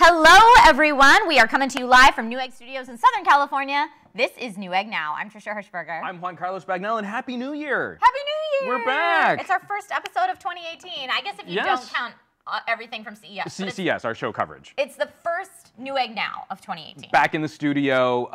Hello, everyone. We are coming to you live from Newegg Studios in Southern California. This is Newegg Now. I'm Trisha Hirschberger. I'm Juan Carlos Bagnell, and Happy New Year! Happy New Year! We're back! It's our first episode of 2018. I guess if you don't count everything from CES. CES, our show coverage. It's the first Newegg Now of 2018. Back in the studio,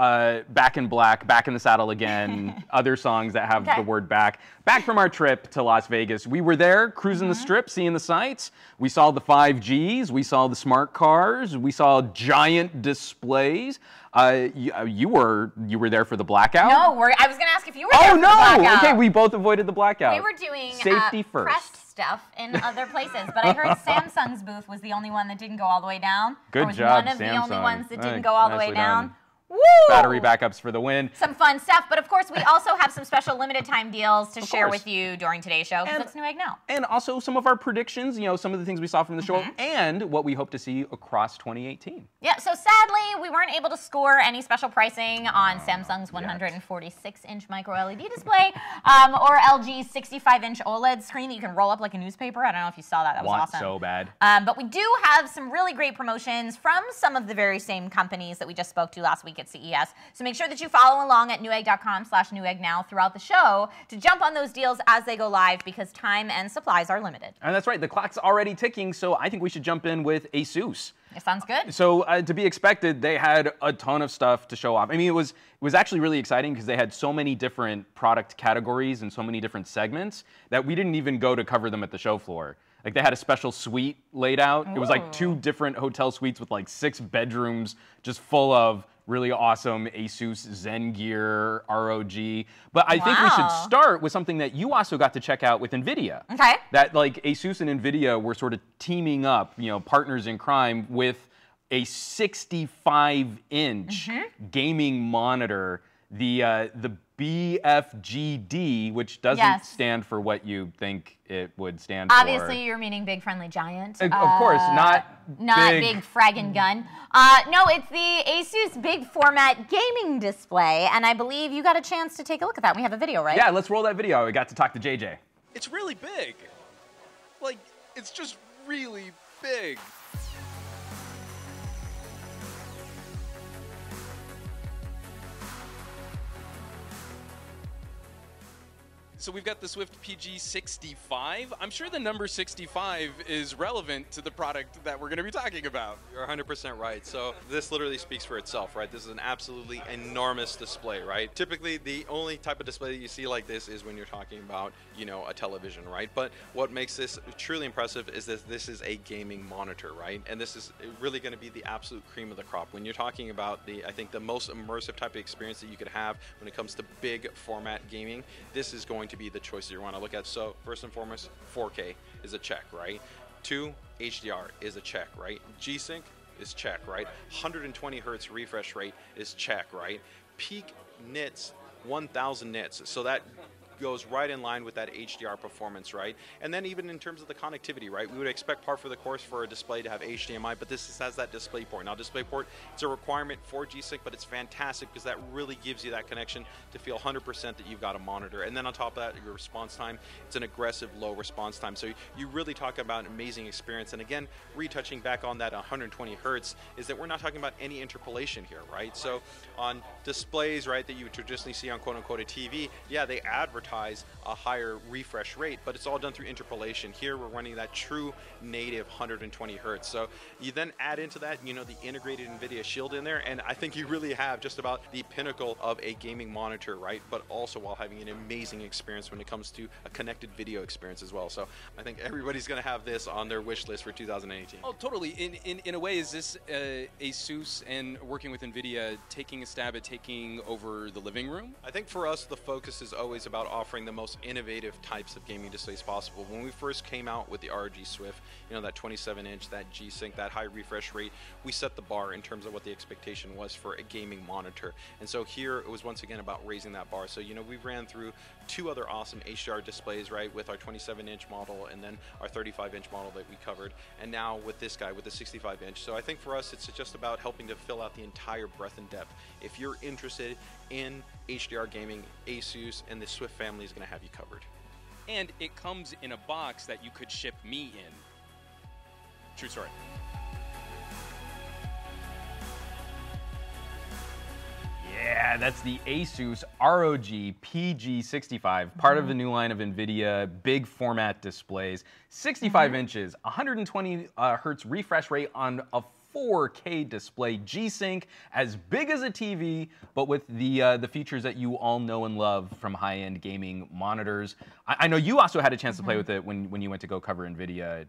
back in black, back in the saddle again, other songs that have the word back. Back from our trip to Las Vegas. We were there, cruising the strip, seeing the sights. We saw the 5Gs, we saw the smart cars, we saw giant displays. You were there for the blackout? No, I was going to ask if you were there for the blackout. Okay, we both avoided the blackout. We were doing safety first. Pressed stuff in other places, but I heard Samsung's booth was the only one that didn't go all the way down. Good job, one of Samsung. the only ones that didn't go all the way down. Woo! Battery backups for the win. Some fun stuff, but of course we also have some special limited time deals to share with you during today's show, because it's Newegg Now. And also some of our predictions, some of the things we saw from the show, and what we hope to see across 2018. Yeah, so sadly, we weren't able to score any special pricing on Samsung's 146-inch micro LED display, or LG's 65-inch OLED screen that you can roll up like a newspaper. I don't know if you saw that. That was awesome. So bad. But we do have some really great promotions from some of the very same companies that we just spoke to last week at CES. So make sure that you follow along at newegg.com/NeweggNow throughout the show to jump on those deals as they go live, because time and supplies are limited. And that's right. The clock's already ticking, so I think we should jump in with ASUS. It sounds good. So to be expected, they had a ton of stuff to show off. I mean, it was actually really exciting because they had so many different product categories and so many different segments that we didn't even go to cover them at the show floor. Like, they had a special suite laid out. It was like 2 different hotel suites with like 6 bedrooms just full of really awesome ASUS Zen Gear, ROG. But I think we should start with something that you also got to check out with NVIDIA. Okay. That like ASUS and NVIDIA were sort of teaming up, partners in crime, with a 65-inch gaming monitor, the BFGD, which doesn't stand for what you think it would stand for. Obviously, you're meaning Big Friendly Giant. Of course, not big fraggin' gun. No, it's the ASUS Big Format Gaming Display, and I believe you got a chance to take a look at that. We have a video, right? Yeah, let's roll that video. We got to talk to JJ. It's really big. Like, it's just really big. So we've got the Swift PG65. I'm sure the number 65 is relevant to the product that we're going to be talking about. You're 100% right. So this literally speaks for itself, right? This is an absolutely enormous display, right? Typically, the only type of display that you see like this is when you're talking about, a television, right? But what makes this truly impressive is that this is a gaming monitor, right? And this is really going to be the absolute cream of the crop. When you're talking about I think the most immersive type of experience that you could have when it comes to big format gaming, this is going to be the choices you want to look at. So first and foremost, 4K is a check, right? 2, HDR is a check, right? G-Sync is check, right? 120 hertz refresh rate is check, right? Peak nits, 1000 nits. So that goes right in line with that HDR performance, right? And then even in terms of the connectivity, right? We would expect par for the course for a display to have HDMI, but this has that DisplayPort. Now, DisplayPort, it's a requirement for G-Sync, but it's fantastic because that really gives you that connection to feel 100% that you've got a monitor. And then on top of that, your response time, it's an aggressive low response time. So you really talk about an amazing experience. And again, retouching back on that 120 hertz is that we're not talking about any interpolation here, right? So on displays, right, that you would traditionally see on quote-unquote a TV, yeah, they advertise a higher refresh rate, but it's all done through interpolation. Here we're running that true native 120 hertz. So you then add into that, the integrated NVIDIA Shield in there, and I think you really have just about the pinnacle of a gaming monitor, right? But also while having an amazing experience when it comes to a connected video experience as well. So I think everybody's going to have this on their wish list for 2018. Oh, totally. In a way, is this ASUS and working with NVIDIA taking a stab at taking over the living room? I think for us, the focus is always about offering the most innovative types of gaming displays possible. When we first came out with the ROG Swift, that 27-inch, that G-Sync, that high refresh rate, we set the bar in terms of what the expectation was for a gaming monitor. And so here it was once again about raising that bar. So, we ran through 2 other awesome HDR displays, right, with our 27-inch model and then our 35-inch model that we covered. And now with this guy, with the 65-inch. So I think for us, it's just about helping to fill out the entire breadth and depth. If you're interested in HDR gaming, ASUS and the Swift family is going to have you covered. And it comes in a box that you could ship me in. True story. that's the ASUS ROG PG65, part of the new line of NVIDIA big format displays. 65 inches, 120 hertz refresh rate on a 4K display, G-Sync, as big as a TV, but with the features that you all know and love from high-end gaming monitors. I know you also had a chance to play with it when you went to go cover NVIDIA.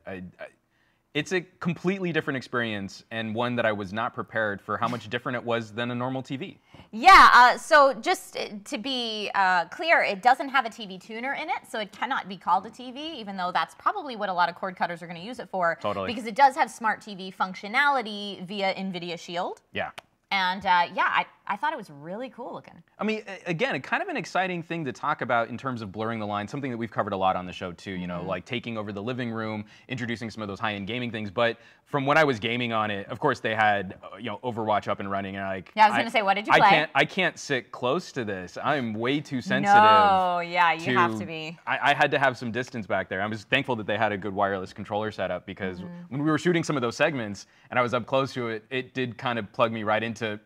It's a completely different experience, and one that I was not prepared for how much different it was than a normal TV. Yeah, so just to be clear, it doesn't have a TV tuner in it, so it cannot be called a TV, even though that's probably what a lot of cord cutters are going to use it for. Totally. Because it does have smart TV functionality via NVIDIA Shield. Yeah. And yeah, I thought it was really cool looking. I mean, again, kind of an exciting thing to talk about in terms of blurring the line, something that we've covered a lot on the show too, you know, like taking over the living room, introducing some of those high-end gaming things. But from when I was gaming on it, of course, they had, you know, Overwatch up and running, and yeah, I was going to say, what did you play? I can't sit close to this. I'm way too sensitive. No, yeah, you have to be. I had to have some distance back there. I was thankful that they had a good wireless controller setup, because when we were shooting some of those segments and I was up close to it, it did kind of plug me right into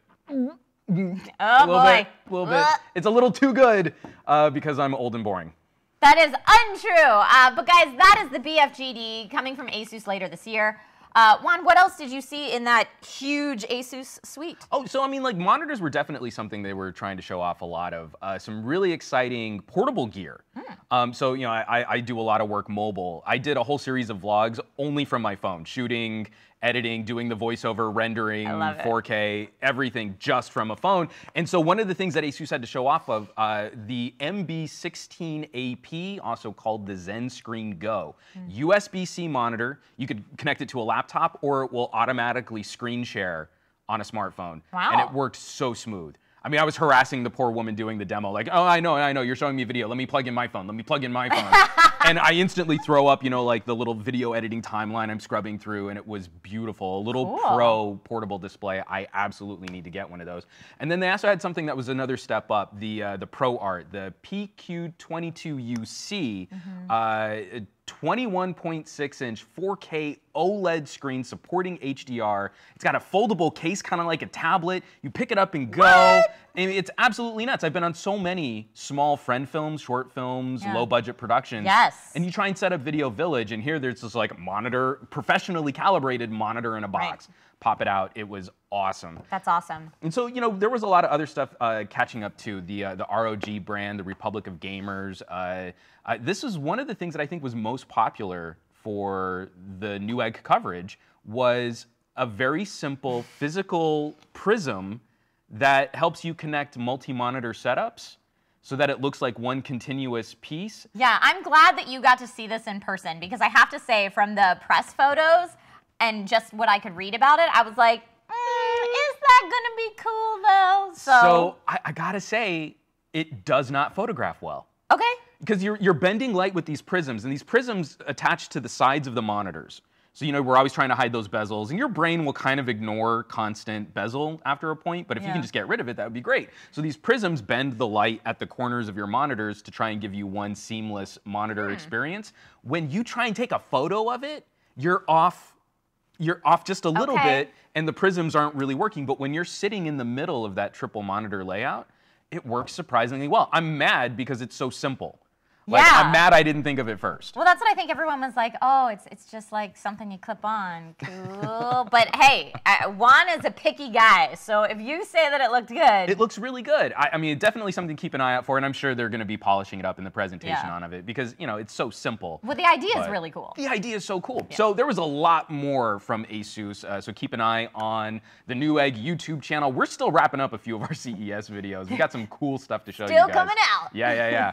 Oh a little bit. It's a little too good because I'm old and boring. That is untrue. But guys, that is the BFGD coming from ASUS later this year. Juan, what else did you see in that huge ASUS suite? Oh, so I mean, like, monitors were definitely something they were trying to show off a lot of. Some really exciting portable gear. So, you know, I do a lot of work mobile. I did a whole series of vlogs only from my phone, shooting, editing, doing the voiceover, rendering, 4K, everything just from a phone. And so one of the things that ASUS had to show off of, the MB16AP, also called the Zen Screen Go. USB-C monitor, you could connect it to a laptop, or it will automatically screen share on a smartphone. Wow. And it worked so smooth. I mean, I was harassing the poor woman doing the demo, like, oh, I know, you're showing me a video. Let me plug in my phone. Let me plug in my phone. And I instantly throw up, you know, like the little video editing timeline I'm scrubbing through, and it was beautiful. A little pro portable display. I absolutely need to get one of those. And then they also had something that was another step up, the Pro Art, the PQ22UC, 21.6-inch 4K OLED screen supporting HDR. It's got a foldable case, kind of like a tablet. You pick it up and go. I mean, it's absolutely nuts. I've been on so many small friend films, short films, low-budget productions. Yes. And you try and set up Video Village, and here there's this like monitor, professionally calibrated monitor in a box. Pop it out. It was awesome. That's awesome. And so, you know, there was a lot of other stuff catching up to the ROG brand, the Republic of Gamers. This is one of the things that I think was most popular for the Newegg coverage, was a very simple physical prism that helps you connect multi-monitor setups so that it looks like one continuous piece. Yeah, I'm glad that you got to see this in person, because I have to say, from the press photos and just what I could read about it, I was like, is that gonna be cool though? So I gotta say, it does not photograph well. Okay. Because you're bending light with these prisms, and these prisms attach to the sides of the monitors. So, you know, we're always trying to hide those bezels, and your brain will kind of ignore constant bezel after a point, but if you can just get rid of it, that would be great. So these prisms bend the light at the corners of your monitors to try and give you one seamless monitor experience. When you try and take a photo of it, you're off just a little bit, and the prisms aren't really working. But when you're sitting in the middle of that triple monitor layout, it works surprisingly well. I'm mad because it's so simple. Like, I'm mad I didn't think of it first. Well, that's what I think. Everyone was like, oh, it's just like something you clip on. Cool. But hey, Juan is a picky guy, so if you say that it looked good. It looks really good. I mean, definitely something to keep an eye out for, and I'm sure they're going to be polishing it up in the presentation on it, because, you know, it's so simple. Well, the idea is really cool. The idea is so cool. Yeah. So there was a lot more from ASUS, so keep an eye on the Newegg YouTube channel. We're still wrapping up a few of our CES videos. We got some cool stuff to show you guys. Still coming out. Yeah.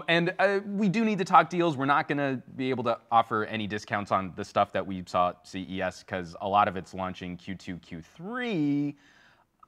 And we do need to talk deals. We're not going to be able to offer any discounts on the stuff that we saw at CES, because a lot of it's launching Q2, Q3.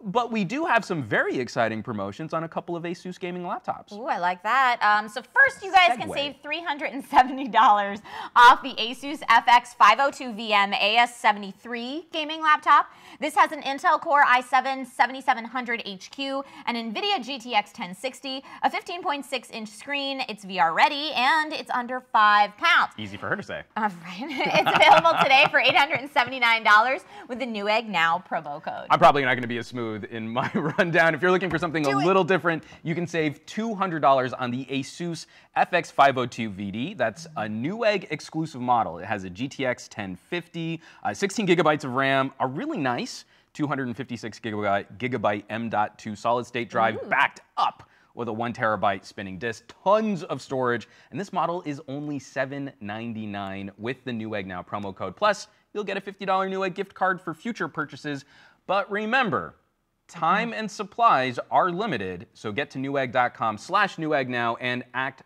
But we do have some very exciting promotions on a couple of ASUS gaming laptops. Ooh, I like that. So first, you guys can save $370 off the ASUS FX 502VM AS73 gaming laptop. This has an Intel Core i7-7700HQ, an NVIDIA GTX 1060, a 15.6-inch screen, it's VR ready, and it's under 5 pounds. Easy for her to say. Right. It's available today for $879 with the Newegg Now promo code. I'm probably not going to be as smooth smooth in my rundown. If you're looking for something a little different, you can save $200 on the ASUS FX502 VD. That's a Newegg exclusive model. It has a GTX 1050, 16 gigabytes of RAM, a really nice 256 gigabyte M.2 solid state drive backed up with a 1 terabyte spinning disk, tons of storage, and this model is only $799 with the Newegg Now promo code. Plus, you'll get a $50 Newegg gift card for future purchases. But remember, time and supplies are limited, so get to newegg.com/Newegg now and act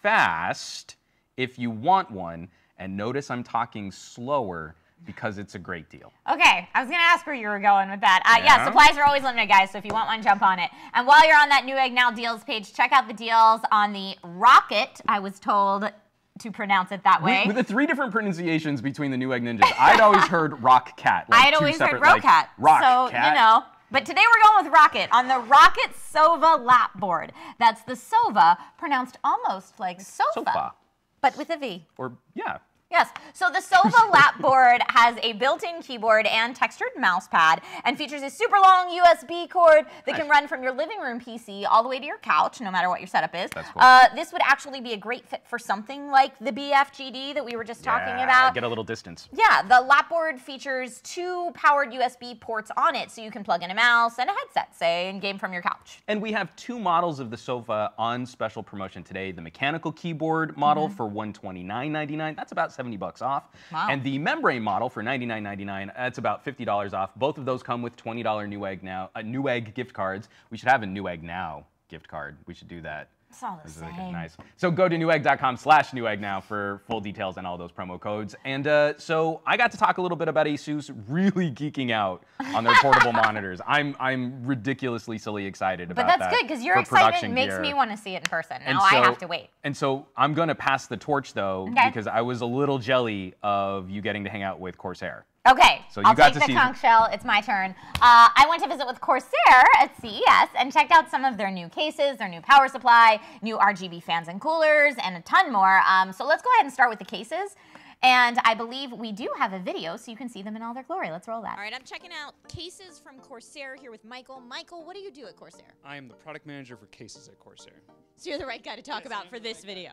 fast if you want one. And notice I'm talking slower because it's a great deal. Okay, I was going to ask where you were going with that. Yeah, supplies are always limited, guys, so if you want one, jump on it. And while you're on that Newegg Now deals page, check out the deals on the Rocket, I was told to pronounce it that way. With the 3 different pronunciations between the Newegg ninjas, I'd always heard Rock Cat. I'd always heard Rocat. So, you know. But today we're going with Rocket on the Rocket Sova lap board. That's the Sova, pronounced almost like sofa. But with a V. Or, yeah. Yes, so the Sova lap board has a built-in keyboard and textured mouse pad and features a super long USB cord that can run from your living room PC all the way to your couch, no matter what your setup is. That's cool. This would actually be a great fit for something like the BFGD that we were just talking about. Get a little distance. Yeah, the lap board features 2 powered USB ports on it, so you can plug in a mouse and a headset, say, and game from your couch. And we have 2 models of the Sova on special promotion today. The mechanical keyboard model for $129.99. That's about $70 off. Wow. And the membrane model for $99.99, that's about $50 off. Both of those come with $20 Newegg gift cards. We should have a Newegg Now gift card. We should do that. It's all the same. Nice. So go to newegg.com/Newegg now for full details and all those promo codes. And so I got to talk a little bit about ASUS really geeking out on their portable monitors. I'm ridiculously silly excited about that. But that's good, because your excitement makes me want to see it in person. Now I have to wait. And so I'm going to pass the torch, though, because I was a little jelly of you getting to hang out with Corsair. Okay, so I'll take the conch shell. It's my turn. I went to visit with Corsair at CES and checked out some of their new cases, their new power supply, new RGB fans and coolers, and a ton more. So let's go ahead and start with the cases. And I believe we do have a video so you can see them in all their glory. Let's roll that. All right, I'm checking out cases from Corsair here with Michael. Michael, what do you do at Corsair? I am the product manager for cases at Corsair. So you're the right guy to talk about for this video.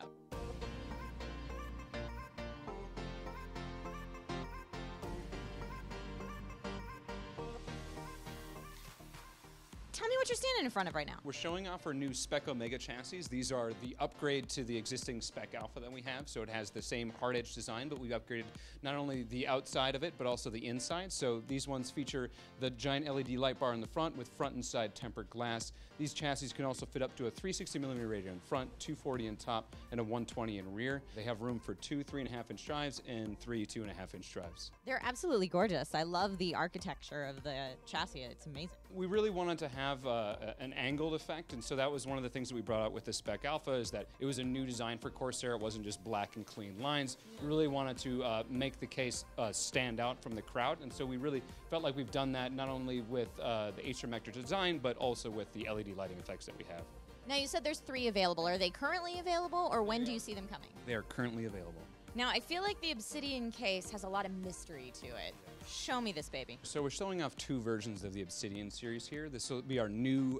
Tell me what you're standing in front of right now. We're showing off our new Spec Omega chassis. These are the upgrade to the existing Spec Alpha that we have. So it has the same hard edge design, but we've upgraded not only the outside of it, but also the inside. So these ones feature the giant LED light bar in the front with front and side tempered glass. These chassis can also fit up to a 360mm radio in front, 240 in top, and a 120 in rear. They have room for 2 3.5-inch drives and 3 2.5-inch drives. They're absolutely gorgeous. I love the architecture of the chassis. It's amazing. We really wanted to have an angled effect, and so that was one of the things that we brought out with the Spec Alpha, is that it was a new design for Corsair. It wasn't just black and clean lines. We really wanted to make the case stand out from the crowd, and so we really felt like we've done that not only with the Atrium Vector design, but also with the LED lighting effects that we have. Now, you said there's 3 available. Are they currently available, or when do you see them coming? They are currently available. Now, I feel like the Obsidian case has a lot of mystery to it. Show me this baby. So we're showing off 2 versions of the Obsidian series here. This will be our new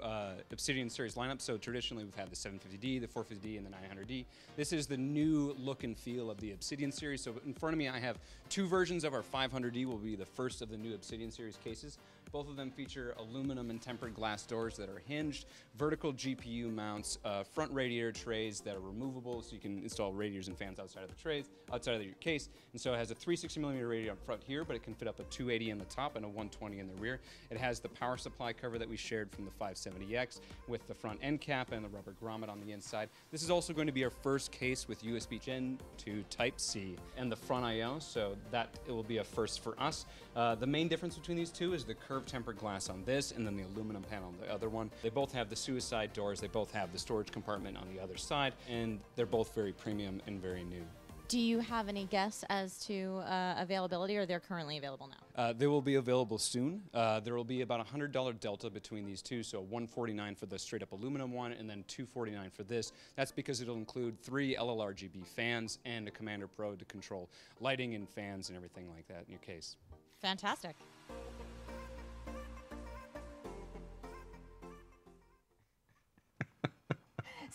Obsidian series lineup. So traditionally we've had the 750D, the 450D, and the 900D. This is the new look and feel of the Obsidian series. So in front of me I have 2 versions of our 500D, will be the first of the new Obsidian series cases. Both of them feature aluminum and tempered glass doors that are hinged, vertical GPU mounts, front radiator trays that are removable, so you can install radiators and fans outside of the trays, outside of your case. And so it has a 360mm radiator up front here, but it can fit up a 280 in the top and a 120 in the rear. It has the power supply cover that we shared from the 570X with the front end cap and the rubber grommet on the inside. This is also going to be our first case with USB Gen 2 Type-C and the front I/O, so that it will be a first for us. The main difference between these 2 is the curved tempered glass on this and then the aluminum panel on the other one. They both have the suicide doors, they both have the storage compartment on the other side, and they're both very premium and very new. Do you have any guess as to availability, or they're currently available now? They will be available soon. There will be about a $100 delta between these 2, so $149 for the straight-up aluminum one and then $249 for this. That's because it'll include 3 LLRGB fans and a Commander Pro to control lighting and fans and everything like that in your case. Fantastic.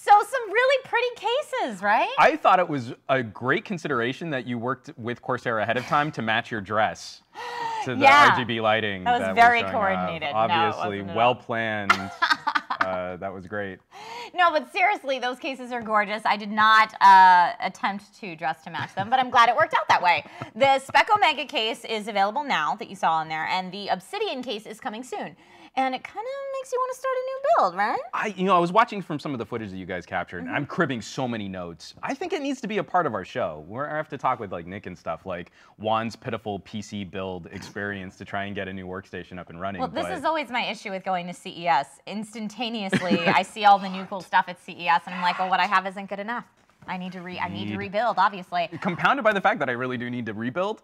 So some really pretty cases, right? I thought it was a great consideration that you worked with Corsair ahead of time to match your dress to the RGB lighting. That was that very showing coordinated. Off. No, it Obviously, wasn't at well all. planned. That was great. No, but seriously, those cases are gorgeous. I did not attempt to dress to match them, but I'm glad it worked out that way. The Spec Omega case is available now that you saw on there, and the Obsidian case is coming soon. And it kind of makes you want to start a new build, right? I was watching from some of the footage that you guys captured, and I'm cribbing so many notes. I think it needs to be a part of our show. I have to talk with like Nick and stuff, like Juan's pitiful PC build experience to try and get a new workstation up and running. Well, this is always my issue with going to CES. Instantaneously, I see all the new cool stuff at CES, and I'm like, well, what I have isn't good enough. I need to rebuild, obviously. Compounded by the fact that I really do need to rebuild.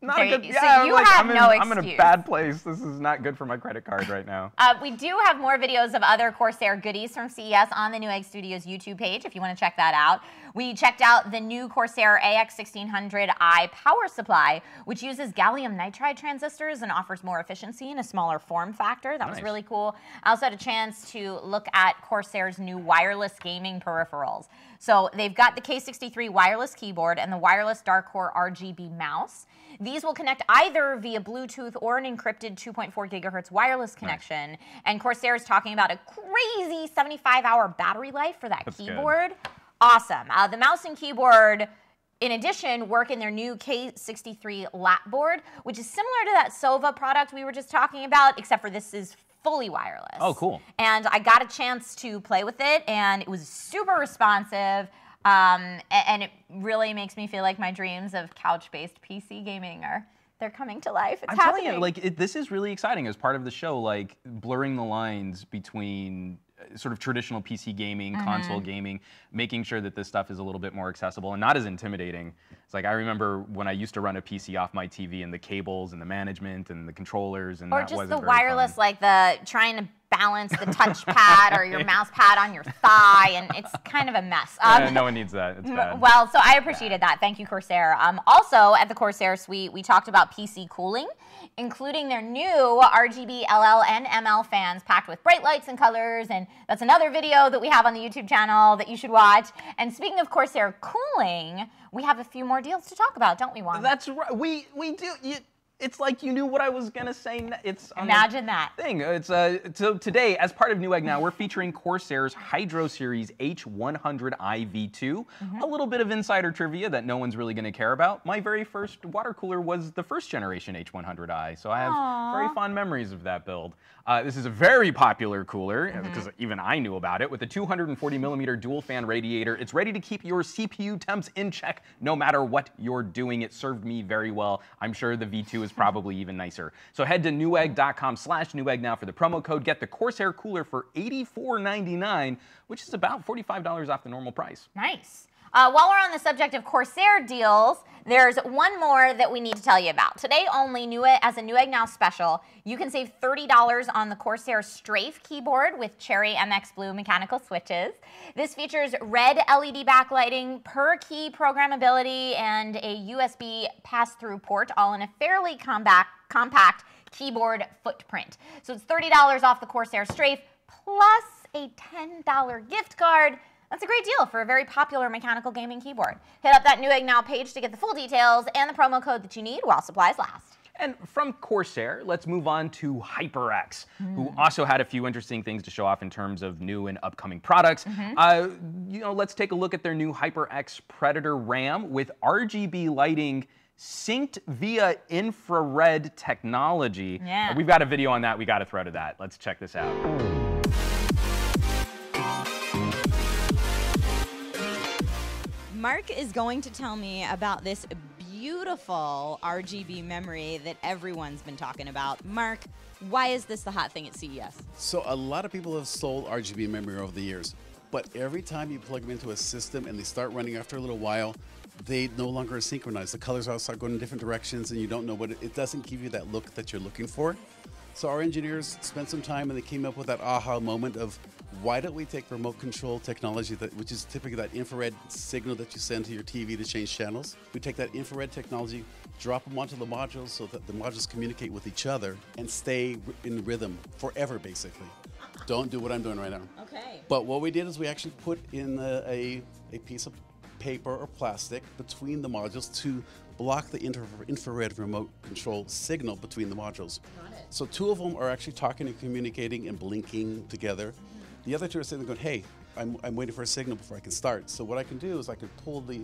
Not There a good, you- yeah, so I'm you like, have no I'm in a excuse. bad place. This is not good for my credit card right now. We do have more videos of other Corsair goodies from CES on the Newegg Studios YouTube page if you want to check that out. We checked out the new Corsair AX1600i power supply, which uses gallium nitride transistors and offers more efficiency in a smaller form factor. That was really cool. I also had a chance to look at Corsair's new wireless gaming peripherals. So they've got the K63 wireless keyboard and the wireless Darkcore RGB mouse. These will connect either via Bluetooth or an encrypted 2.4 gigahertz wireless connection. And Corsair is talking about a crazy 75-hour battery life for that keyboard. Good. Awesome. The mouse and keyboard, in addition, work in their new K63 lap board, which is similar to that Sova product we were just talking about, except for this is fully wireless. Oh, cool. And I got a chance to play with it, and it was super responsive. And it really makes me feel like my dreams of couch-based PC gaming they're coming to life. It's happening. Telling you, like, this is really exciting as part of the show, like blurring the lines between sort of traditional PC gaming, console gaming, making sure that this stuff is a little bit more accessible and not as intimidating. It's like I remember when I used to run a PC off my TV and the cables and the management and the controllers and or that just wasn't the very wireless, fun. like the trying to balance the touchpad or your mouse pad on your thigh, and it's kind of a mess. No one needs that. It's bad. Well, so I appreciated that. Thank you, Corsair. Also, at the Corsair Suite, we talked about PC cooling, including their new RGB LL and ML fans packed with bright lights and colors, and that's another video that we have on the YouTube channel that you should watch. And speaking of Corsair cooling, we have a few more deals to talk about, don't we, Juan? That's right. We do. It's like you knew what I was gonna say. It's on Imagine that. thing. It's so today, as part of Newegg Now, we're featuring Corsair's Hydro Series H100i V2. A little bit of insider trivia that no one's really gonna care about. My very first water cooler was the first generation H100i, so I have very fond memories of that build. This is a very popular cooler because even I knew about it. With a 240mm dual fan radiator, it's ready to keep your CPU temps in check no matter what you're doing. It served me very well. I'm sure the V2 is probably even nicer. So head to newegg.com/Newegg now for the promo code. Get the Corsair cooler for $84.99, which is about $45 off the normal price. Nice. While we're on the subject of Corsair deals, there's one more that we need to tell you about. Today only, as a Newegg Now special, you can save $30 on the Corsair Strafe keyboard with Cherry MX Blue mechanical switches. This features red LED backlighting, per key programmability, and a USB pass-through port, all in a fairly compact keyboard footprint. So it's $30 off the Corsair Strafe, plus a $10 gift card. That's a great deal for a very popular mechanical gaming keyboard. Hit up that Newegg Now page to get the full details and the promo code that you need while supplies last. And from Corsair, let's move on to HyperX, who also had a few interesting things to show off in terms of new and upcoming products. Let's take a look at their new HyperX Predator RAM with RGB lighting synced via infrared technology. Yeah. We've got a video on that. We got to throw to that. Let's check this out. Mark is going to tell me about this beautiful RGB memory that everyone's been talking about. Mark, why is this the hot thing at CES? So a lot of people have sold RGB memory over the years, but every time you plug them into a system and they start running after a little while, they no longer are synchronized. The colors all start going in different directions and you don't know what it doesn't give you that look that you're looking for. So our engineers spent some time and they came up with that aha moment of why don't we take remote control technology, which is typically that infrared signal that you send to your TV to change channels. We take that infrared technology, drop them onto the modules so that the modules communicate with each other and stay in rhythm forever, basically. Don't do what I'm doing right now. Okay. But what we did is we actually put in a piece of paper or plastic between the modules to block the infrared remote control signal between the modules. Got it. So 2 of them are actually talking and communicating and blinking together. The other 2 are sitting there going, hey, I'm waiting for a signal before I can start. So what I can do is I can pull the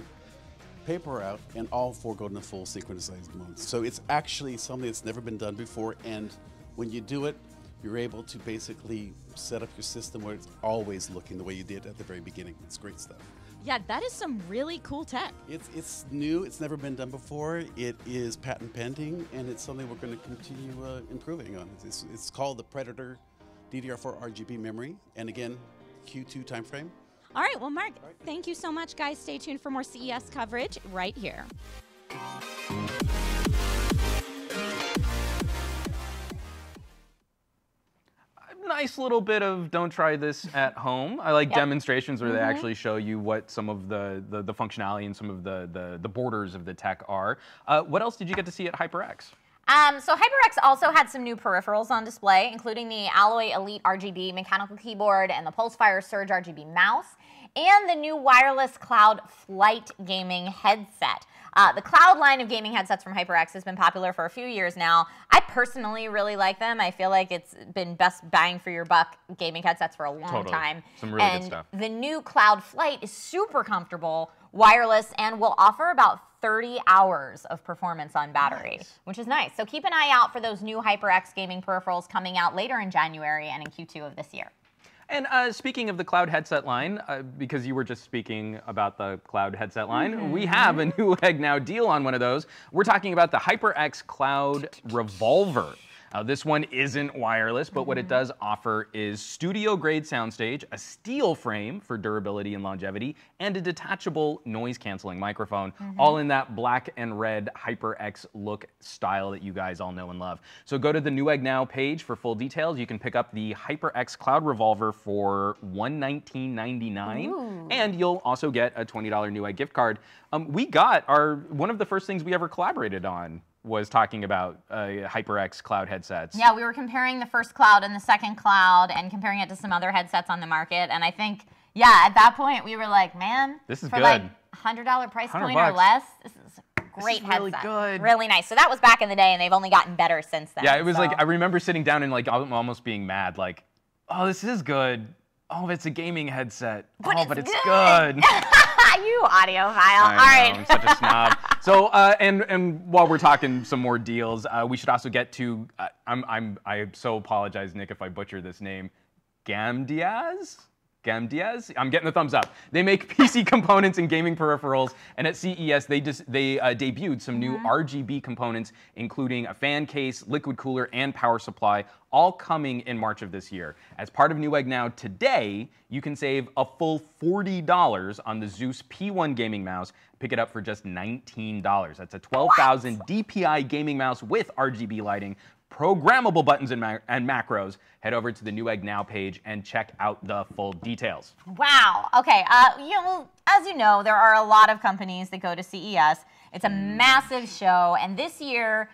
paper out and all 4 go into full synchronized mode. So it's actually something that's never been done before, and when you do it, you're able to basically set up your system where it's always looking the way you did at the very beginning. It's great stuff. Yeah, that is some really cool tech. It's new, it's never been done before, it is patent pending, and it's something we're going to continue improving on. It's called the Predator DDR4 RGB memory, and again, Q2 timeframe. All right, well, Mark, thank you so much, guys. Stay tuned for more CES coverage right here. Nice little bit of don't try this at home. I like demonstrations where they actually show you what some of the functionality and some of the borders of the tech are. What else did you get to see at HyperX? So HyperX also had some new peripherals on display, including the Alloy Elite RGB mechanical keyboard and the Pulsefire Surge RGB mouse, and the new wireless Cloud Flight gaming headset. The Cloud line of gaming headsets from HyperX has been popular for a few years now. I personally really like them. I feel like it's been best bang for your buck gaming headsets for a long time. Some really good stuff. The new Cloud Flight is super comfortable, wireless, and will offer about 30 hours of performance on battery, which is nice. So keep an eye out for those new HyperX gaming peripherals coming out later in January and in Q2 of this year. And speaking of the Cloud headset line, because you were just speaking about the Cloud headset line, we have a Newegg Now deal on one of those. We're talking about the HyperX Cloud Revolver. This one isn't wireless, but what it does offer is studio-grade soundstage, a steel frame for durability and longevity, and a detachable noise-canceling microphone, all in that black and red HyperX look style that you guys all know and love. So go to the Newegg Now page for full details. You can pick up the HyperX Cloud Revolver for $119.99, and you'll also get a $20 Newegg gift card. We got one of the first things we ever collaborated on was talking about HyperX Cloud headsets. Yeah, we were comparing the first Cloud and the second Cloud and comparing it to some other headsets on the market. And I think, yeah, at that point we were like, man, this is for good. like $100 price point or less, this is a great headset. Really good. Really nice. So that was back in the day, and they've only gotten better since then. Yeah, it was like, I remember sitting down and like almost being mad, like, oh, this is good. Oh, it's a gaming headset. But it's good. You audiophile. All right. I'm such a snob. So, and while we're talking some more deals, we should also get to. I so apologize, Nick, if I butcher this name. Gamdiaz. I'm getting the thumbs up. They make PC components and gaming peripherals, and at CES they debuted some new RGB components, including a fan case, liquid cooler, and power supply, all coming in March of this year. As part of Newegg Now today, you can save a full $40 on the Zeus P1 gaming mouse. Pick it up for just $19. That's a 12,000 DPI gaming mouse with RGB lighting, programmable buttons and macros. Head over to the Newegg Now page and check out the full details. Wow. Okay. As you know, there are a lot of companies that go to CES. It's a massive show, and this year,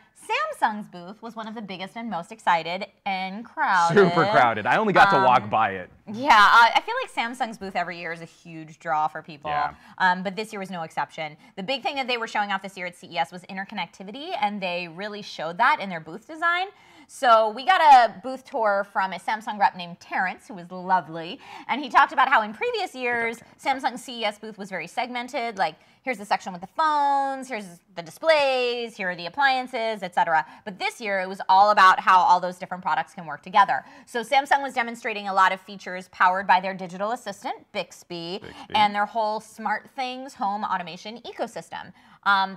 Samsung's booth was one of the biggest and most excited and crowded. Super crowded. I only got to walk by it. Yeah, I feel like Samsung's booth every year is a huge draw for people, but this year was no exception. The big thing that they were showing off this year at CES was interconnectivity, and they really showed that in their booth design. So we got a booth tour from a Samsung rep named Terrence, who was lovely, and he talked about how in previous years, Samsung's CES booth was very segmented, like here's the section with the phones, here's the displays, here are the appliances, etc. But this year, it was all about how all those different products can work together. So Samsung was demonstrating a lot of features powered by their digital assistant, Bixby, and their whole SmartThings home automation ecosystem.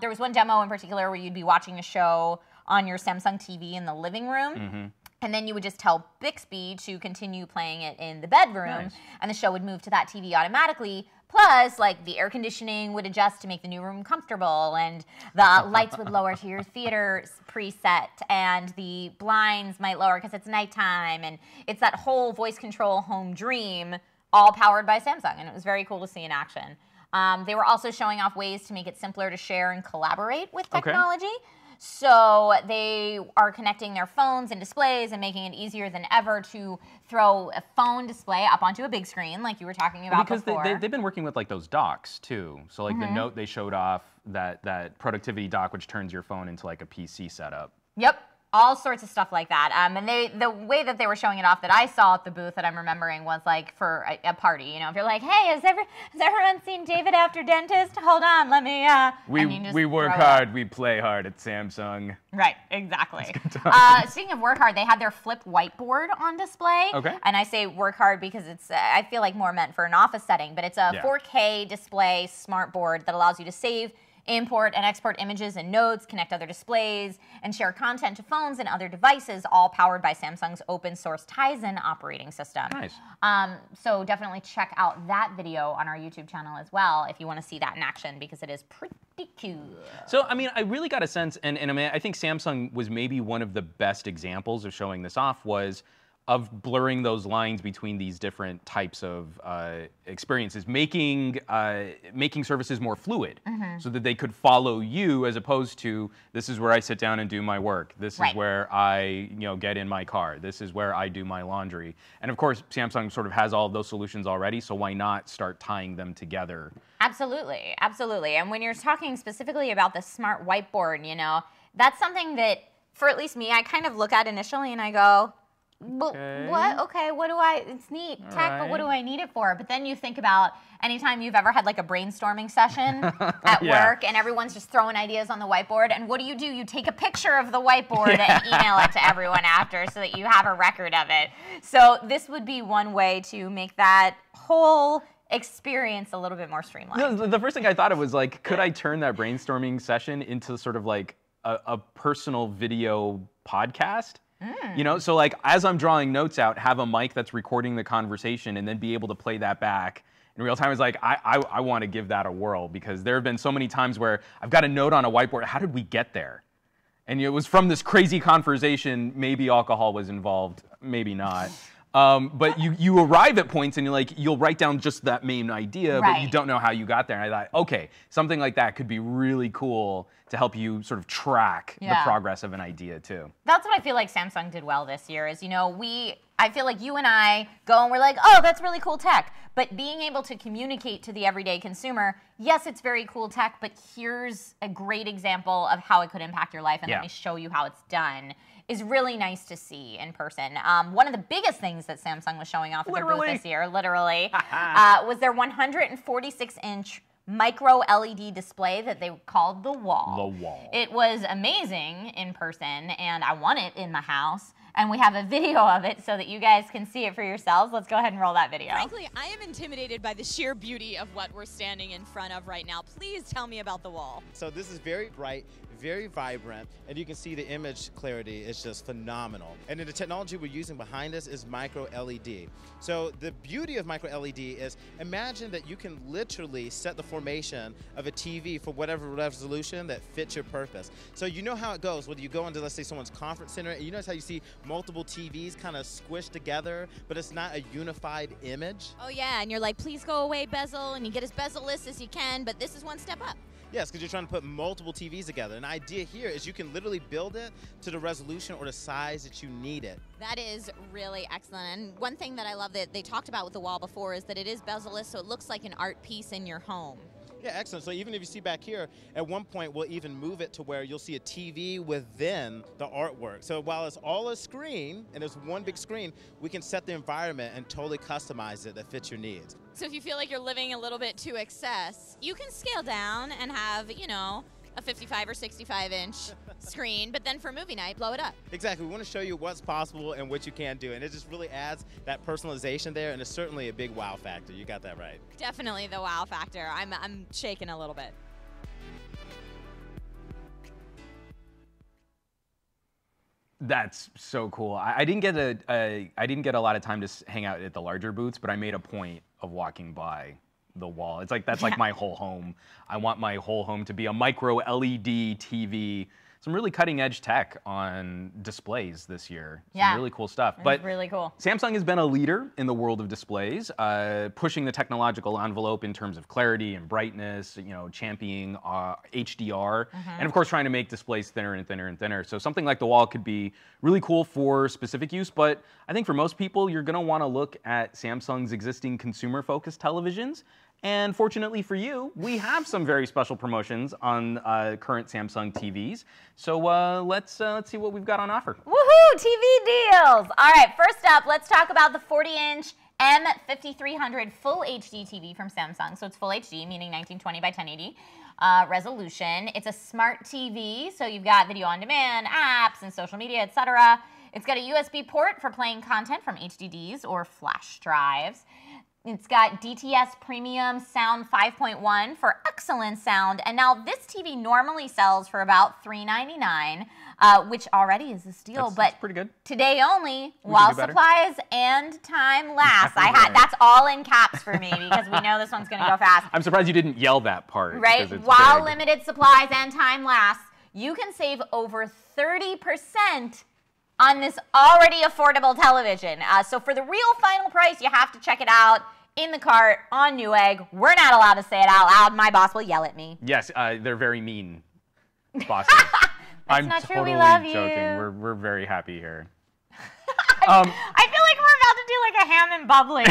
There was one demo in particular where you'd be watching a show on your Samsung TV in the living room, and then you would just tell Bixby to continue playing it in the bedroom, and the show would move to that TV automatically. Plus, like, the air conditioning would adjust to make the new room comfortable, and the lights would lower to your theater preset, and the blinds might lower because it's nighttime, and it's that whole voice control home dream, all powered by Samsung, and it was very cool to see in action. They were also showing off ways to make it simpler to share and collaborate with technology. So they are connecting their phones and displays and making it easier than ever to throw a phone display up onto a big screen like you were talking about before. Because they've been working with like those docks too. So like the Note, they showed off that productivity dock, which turns your phone into like a PC setup. Yep. All sorts of stuff like that. And the way that they were showing it off that I saw at the booth that I'm remembering was like for a party. You know, if you're like, hey, has everyone seen David After Dentist? Hold on, let me. We work hard, we play hard at Samsung. Right, exactly. Speaking of work hard, they had their flip whiteboard on display. Okay. And I say work hard because it's, I feel like more meant for an office setting, but it's a 4K display smart board that allows you to save, import and export images and notes, connect other displays, and share content to phones and other devices, all powered by Samsung's open source Tizen operating system. Nice. So definitely check out that video on our YouTube channel as well if you want to see that in action, because it is pretty cool. So, I mean, I really got a sense, and I mean, I think Samsung was maybe one of the best examples of showing this off, was of blurring those lines between these different types of experiences, making services more fluid, so that they could follow you, as opposed to, this is where I sit down and do my work. This is where I get in my car. This is where I do my laundry. And of course, Samsung sort of has all of those solutions already, so why not start tying them together? Absolutely, absolutely. And when you're talking specifically about the smart whiteboard, that's something that, for at least me, I kind of look at initially and I go, Okay. What? Okay, what do I, it's neat tech, but what do I need it for? But then you think about anytime you've ever had like a brainstorming session at work and everyone's just throwing ideas on the whiteboard, and what do? You take a picture of the whiteboard and email it to everyone after so that you have a record of it. So this would be one way to make that whole experience a little bit more streamlined. No, the first thing I thought of was like, could I turn that brainstorming session into sort of like a personal video podcast? So like as I'm drawing notes out, have a mic that's recording the conversation and then be able to play that back in real time. It's like, I want to give that a whirl, because there have been so many times where I've got a note on a whiteboard. How did we get there? And it was from this crazy conversation. Maybe alcohol was involved, maybe not. But you arrive at points and you'll write down just that main idea, but you don't know how you got there. And I thought, okay, something like that could be really cool to help you sort of track the progress of an idea too. That's what I feel like Samsung did well this year is, I feel like you and I go and we're like, oh, that's really cool tech. But being able to communicate to the everyday consumer, yes, it's very cool tech, but here's a great example of how it could impact your life, and let me show you how it's done, is really nice to see in person. One of the biggest things that Samsung was showing off at the booth this year, was their 146-inch micro LED display that they called the Wall. The Wall. It was amazing in person, and I want it in my house. And we have a video of it so that you guys can see it for yourselves. Let's go ahead and roll that video. Frankly, I am intimidated by the sheer beauty of what we're standing in front of right now. Please tell me about the Wall. So this is very bright, very vibrant, and you can see the image clarity is just phenomenal. And then the technology we're using behind us is micro LED. So the beauty of micro LED is, imagine that you can literally set the formation of a TV for whatever resolution that fits your purpose. So you know how it goes, whether you go into, let's say, someone's conference center, and you notice how you see multiple TVs kind of squished together, but it's not a unified image. Oh yeah, and you're like, please go away, bezel, and you get as bezel-less as you can, but this is one step up. Yes, because you're trying to put multiple TVs together. An idea here is you can literally build it to the resolution or the size that you need it. That is really excellent. And one thing that I love that they talked about with the Wall before is that it is bezel-less, so it looks like an art piece in your home. Yeah, excellent. So even if you see back here, at one point we'll even move it to where you'll see a TV within the artwork. So while it's all a screen, and there's one big screen, we can set the environment and totally customize it that fits your needs. So if you feel like you're living a little bit to excess, you can scale down and have, a 55 or 65-inch screen, but then for movie night, blow it up. Exactly. We want to show you what's possible and what you can do, and it just really adds that personalization there, and it's certainly a big wow factor. You got that right. Definitely the wow factor. I'm shaking a little bit. That's so cool. I didn't get a lot of time to hang out at the larger booths, but I made a point of walking by the Wall. It's like, that's like my whole home. I want my whole home to be a micro LED TV some really cutting edge tech on displays this year. Yeah. Some really cool stuff. But really cool. Samsung has been a leader in the world of displays, pushing the technological envelope in terms of clarity and brightness, championing HDR, and of course trying to make displays thinner and thinner and thinner. So something like the Wall could be really cool for specific use, but I think for most people, you're gonna wanna look at Samsung's existing consumer-focused televisions. And fortunately for you, we have some very special promotions on current Samsung TVs. So let's see what we've got on offer. Woohoo! TV deals! All right, first up, let's talk about the 40-inch M5300 Full HD TV from Samsung. So it's Full HD, meaning 1920 by 1080 resolution. It's a smart TV, so you've got video on demand, apps, and social media, etc. It's got a USB port for playing content from HDDs or flash drives. It's got DTS Premium Sound 5.1 for excellent sound. And now this TV normally sells for about $399, which already is a steal. That's pretty good. Today only, while supplies and time last. That's all in caps for me because we know this one's going to go fast. I'm surprised you didn't yell that part. Right? While limited supplies and time lasts, you can save over 30% on this already affordable television. So for the real final price, you have to check it out in the cart on Newegg. We're not allowed to say it out loud. My boss will yell at me. Yes, they're very mean bosses. I'm not true. totally We love joking. you. We're very happy here. I feel like we're about to do like a ham and bubbling.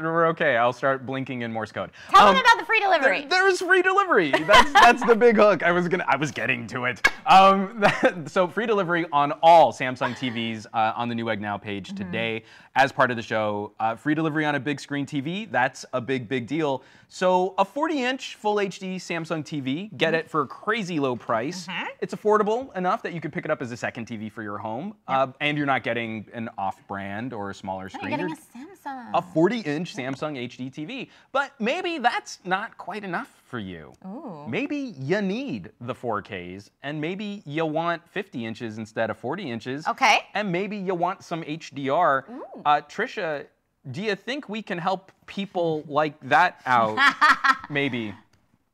We're okay. I'll start blinking in Morse code. Tell them about the free delivery. There's free delivery. That's the big hook. I was getting to it. So free delivery on all Samsung TVs on the Newegg Now page today as part of the show. Free delivery on a big screen TV. That's a big deal. So a 40-inch Full HD Samsung TV. Get it for a crazy low price. It's affordable enough that you could pick it up as a second TV for your home, and you're not getting an off-brand or a smaller screen. You're getting a Samsung. A 40-inch Samsung HD TV. But maybe that's not quite enough for you. Ooh. Maybe you need the 4Ks, and maybe you want 50 inches instead of 40 inches. Okay. And maybe you want some HDR. Ooh. Trisha, do you think we can help people like that out? Maybe.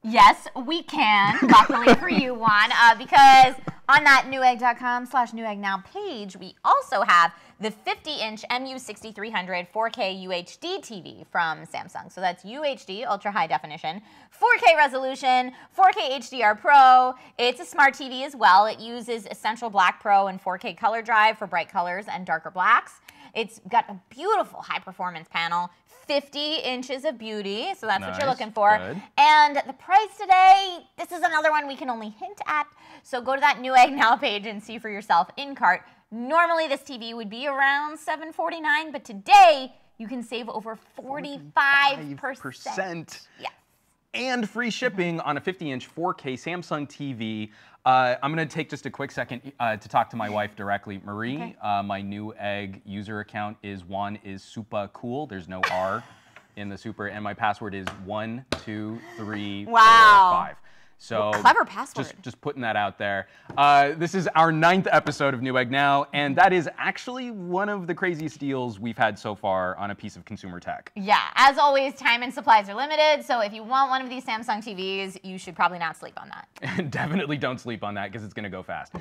Yes, we can, luckily for you, Juan, because on that newegg.com/NewEggNow page, we also have the 50-inch MU6300 4K UHD TV from Samsung. So that's UHD, ultra high definition, 4K resolution, 4K HDR Pro. It's a smart TV as well. It uses Essential Black Pro and 4K color drive for bright colors and darker blacks. It's got a beautiful high performance panel, 50 inches of beauty, so that's what you're looking for. Good. And the price today, this is another one we can only hint at, so go to that Newegg Now page and see for yourself in cart. Normally this TV would be around $749, but today you can save over 45%. Yeah. And free shipping on a 50-inch 4K Samsung TV. I'm going to take just a quick second to talk to my wife directly. Marie, my Newegg user account is Juan is super cool. There's no R in the super, and my password is 12345. So clever password. Just putting that out there. This is our 9th episode of Newegg Now, and that is actually one of the craziest deals we've had so far on a piece of consumer tech. Yeah, as always, time and supplies are limited, so if you want one of these Samsung TVs, you should probably not sleep on that. Definitely don't sleep on that because it's going to go fast.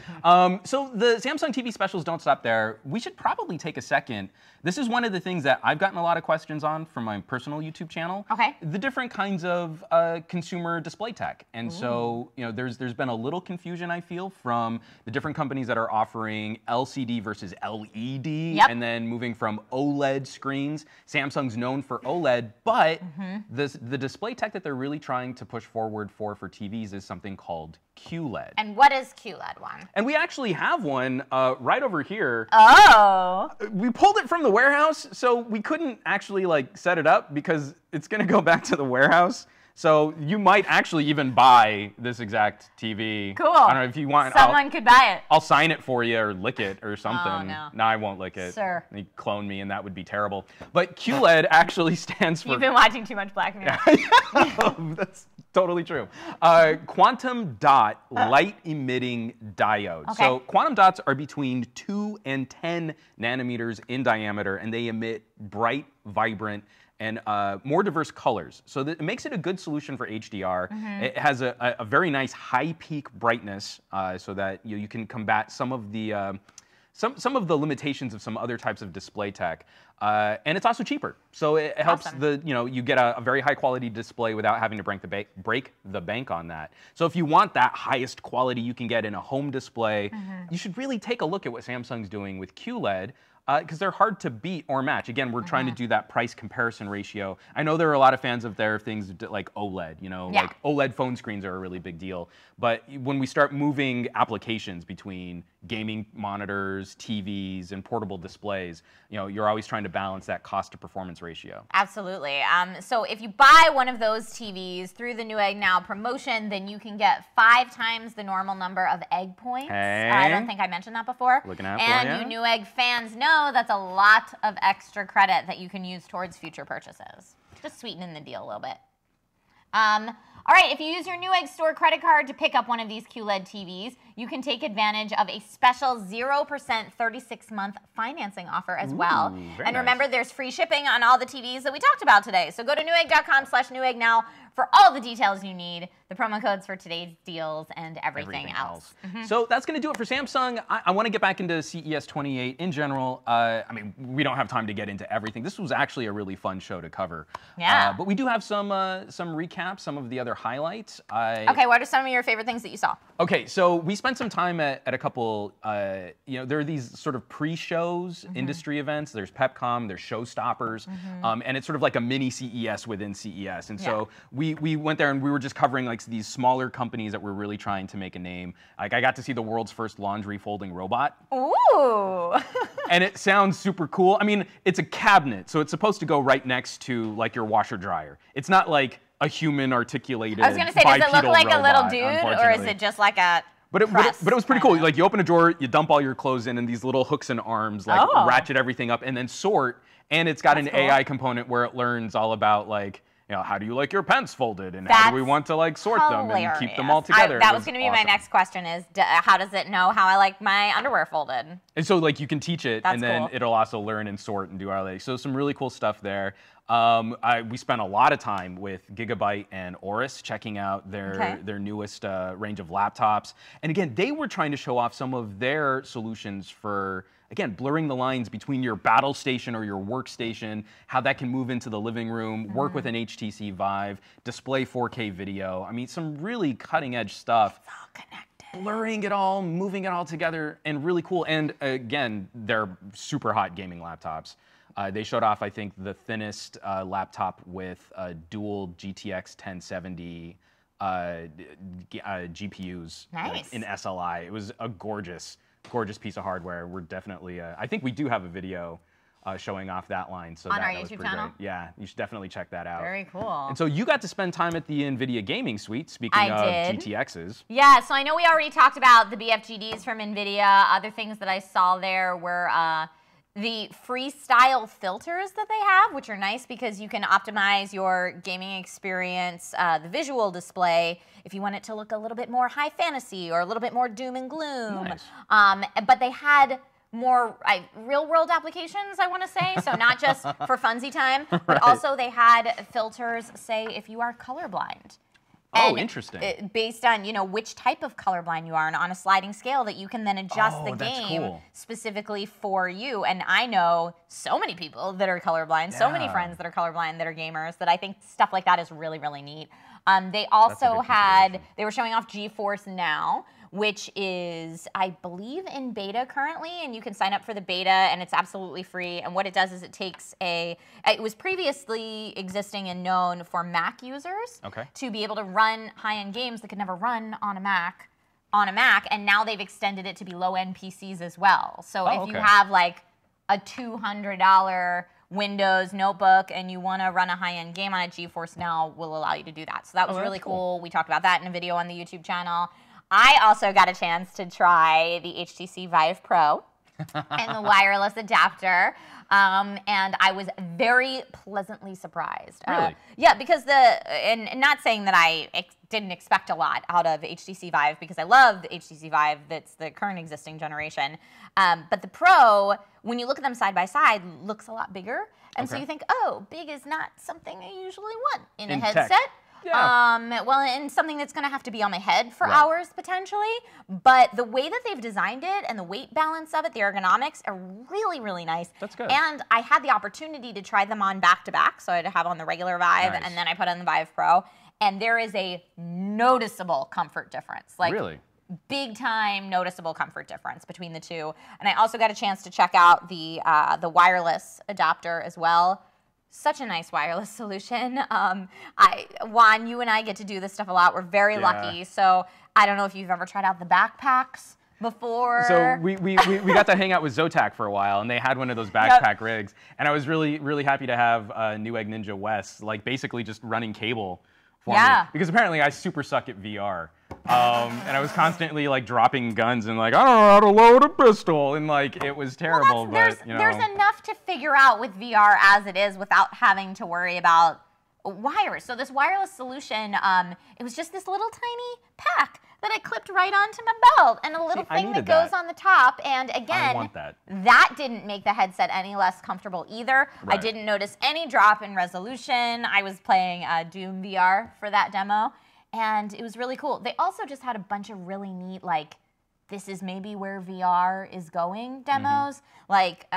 So the Samsung TV specials don't stop there. We should probably take a second. This is one of the things that I've gotten a lot of questions on from my personal YouTube channel. Okay. The different kinds of consumer display tech. And so, there's been a little confusion, I feel, from the different companies that are offering LCD versus LED, and then moving from OLED screens. Samsung's known for OLED, but the display tech that they're really trying to push forward for TVs is something called QLED. And what is QLED, Juan? And we actually have one right over here. Oh. We pulled it from the warehouse, so we couldn't actually set it up because it's going to go back to the warehouse. So you might actually even buy this exact TV. Cool. I don't know if you want. Someone could buy it. I'll sign it for you or lick it or something. Oh, no. No, I won't lick it. Sir. You clone me and that would be terrible. But QLED actually stands for... You've been watching too much Black Mirror. That's totally true. Quantum dot light emitting diode. Okay. So quantum dots are between 2 and 10 nanometers in diameter, and they emit bright, vibrant and more diverse colors. So that it makes it a good solution for HDR. It has a very nice high peak brightness so that you can combat some of the limitations of some other types of display tech. And it's also cheaper. So it helps you get a very high quality display without having to break the bank on that. So if you want that highest quality you can get in a home display, you should really take a look at what Samsung's doing with QLED. Because they're hard to beat or match. Again, we're trying to do that price comparison ratio. I know there are a lot of fans of their things like OLED, like OLED phone screens are a really big deal. But when we start moving applications between gaming monitors, TVs, and portable displays, you're always trying to balance that cost to performance ratio. Absolutely. So if you buy one of those TVs through the Newegg Now promotion, then you can get 5 times the normal number of egg points. Hey. I don't think I mentioned that before. Looking out and you Newegg fans know that's a lot of extra credit that you can use towards future purchases. Just sweetening the deal a little bit. All right, if you use your Newegg store credit card to pick up one of these QLED TVs, you can take advantage of a special 0% 36-month financing offer as well. And remember, there's free shipping on all the TVs that we talked about today. So go to Newegg.com/Newegg Now for all the details you need, the promo codes for today's deals, and everything else. So that's going to do it for Samsung. I want to get back into CES 28 in general. I mean, we don't have time to get into everything. This was actually a really fun show to cover. Yeah. But we do have some recaps, some of the other highlights. Okay, what are some of your favorite things that you saw? Okay, so we spent some time at a couple, there are these sort of pre-shows, industry events. There's PepCom, there's Showstoppers, and it's sort of like a mini CES within CES. And so we went there and we were just covering like these smaller companies that were really trying to make a name. Like I got to see the world's first laundry folding robot. Ooh! And it sounds super cool. I mean, it's a cabinet, so it's supposed to go right next to like your washer dryer. It's not like a human articulated I was going to say, does it look like robot, a little dude, or is it just like a But it was pretty cool. Like you open a drawer, you dump all your clothes in, and these little hooks and arms like ratchet everything up and then sort. And it's got an AI component where it learns all about like, how do you like your pants folded, and how do we want to like sort them and keep them all together. That was going to be my next question: is how does it know how I like my underwear folded? And so like you can teach it, and then it'll also learn and sort and do all that. So some really cool stuff there. We spent a lot of time with Gigabyte and Aorus checking out their newest range of laptops. And again, they were trying to show off some of their solutions for, again, blurring the lines between your battle station or your workstation, how that can move into the living room, work with an HTC Vive, display 4K video. I mean, some really cutting edge stuff. It's all connected. Blurring it all, moving it all together, and really cool. And again, they're super hot gaming laptops. They showed off, I think, the thinnest laptop with dual GTX 1070 GPUs in SLI. It was a gorgeous piece of hardware. We're definitely, I think we do have a video showing off that line. So on that our was YouTube pretty channel? great. Yeah, you should definitely check that out. Very cool. And so you got to spend time at the NVIDIA Gaming Suite, speaking of GTXs. Yeah, so I know we already talked about the BFGDs from NVIDIA. Other things that I saw there were the freestyle filters that they have, which are nice because you can optimize your gaming experience, the visual display, if you want it to look a little bit more high fantasy or a little bit more doom and gloom. Nice. But they had more real-world applications, I want to say, so not just for funsy time, but also they had filters, say, if you are colorblind. Oh, interesting. Based on, which type of colorblind you are, and on a sliding scale that you can then adjust the game specifically for you. And I know so many people that are colorblind, so many friends that are colorblind that are gamers, that I think stuff like that is really, really neat. They also they were showing off GeForce Now, which is, I believe, in beta currently, and you can sign up for the beta, and it's absolutely free. And what it does is it takes it was previously existing and known for Mac users to be able to run high-end games that could never run on a Mac, and now they've extended it to be low-end PCs as well. So if you have like a $200 Windows notebook and you want to run a high-end game on it, GeForce Now will allow you to do that. So that was really cool. We talked about that in a video on the YouTube channel. I also got a chance to try the HTC Vive Pro and the wireless adapter, and I was very pleasantly surprised. Really? Yeah, because and not saying that I didn't expect a lot out of HTC Vive because I love the HTC Vive that's the current existing generation. But the Pro, when you look at them side by side, looks a lot bigger. And so you think, oh, big is not something I usually want in a headset. Tech. Yeah. Well, and something that's going to have to be on my head for hours potentially. But the way that they've designed it and the weight balance of it, the ergonomics are really, really nice. That's good. And I had the opportunity to try them on back to back. So I'd have on the regular Vive and then I put on the Vive Pro. And there is a noticeable comfort difference. Like, really? Big time noticeable comfort difference between the two. And I also got a chance to check out the wireless adapter as well. Such a nice wireless solution. Juan, you and I get to do this stuff a lot. We're very lucky. So I don't know if you've ever tried out the backpacks before. So we got to hang out with Zotac for a while, and they had one of those backpack rigs. And I was really, really happy to have Newegg Ninja West, like basically just running cable for me. Because apparently I super suck at VR. And I was constantly like dropping guns and like, I don't know how to load a pistol, and like it was terrible. Well, there's enough to figure out with VR as it is without having to worry about wires. So this wireless solution, it was just this little tiny pack that I clipped right onto my belt, and a little thing that goes on the top. And again, that didn't make the headset any less comfortable either. I didn't notice any drop in resolution. I was playing Doom VR for that demo. And it was really cool. They also just had a bunch of really neat, like, this is maybe where VR is going demos. Like,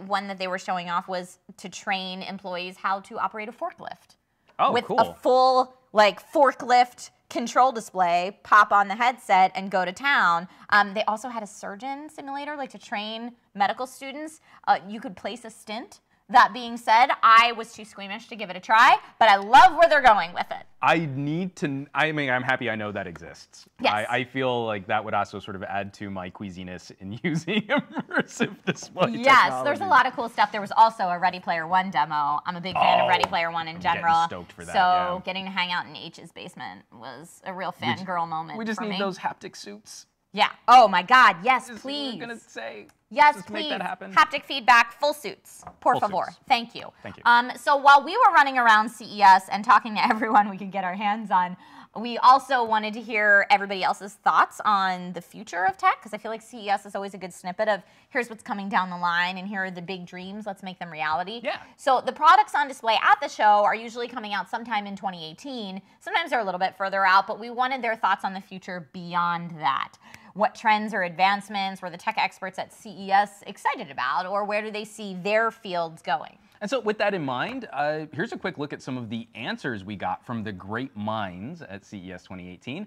one that they were showing off was to train employees how to operate a forklift. Oh, with cool. a full, like, forklift control display, pop on the headset, and go to town. They also had a surgeon simulator, like, to train medical students. You could place a stint. That being said, I was too squeamish to give it a try, but I love where they're going with it. I mean, I'm happy I know that exists. Yes. I feel like that would also sort of add to my queasiness in using immersive display Yes, there's a lot of cool stuff. There was also a Ready Player One demo. I'm a big fan of Ready Player One in general. I'm stoked for that, so getting to hang out in H's basement was a real fangirl moment. We just need those haptic suits. Yeah. Oh my God. Yes, please. I was gonna say. Yes, just please. Make that happen. Haptic feedback, full suits. Por favor. Suits. Thank you. Thank you. So while we were running around CES and talking to everyone we could get our hands on, we also wanted to hear everybody else's thoughts on the future of tech, because I feel like CES is always a good snippet of here's what's coming down the line and here are the big dreams, let's make them reality. Yeah. So the products on display at the show are usually coming out sometime in 2018. Sometimes they're a little bit further out, but we wanted their thoughts on the future beyond that. What trends or advancements were the tech experts at CES excited about, or where do they see their fields going? And so with that in mind, here's a quick look at some of the answers we got from the great minds at CES 2018.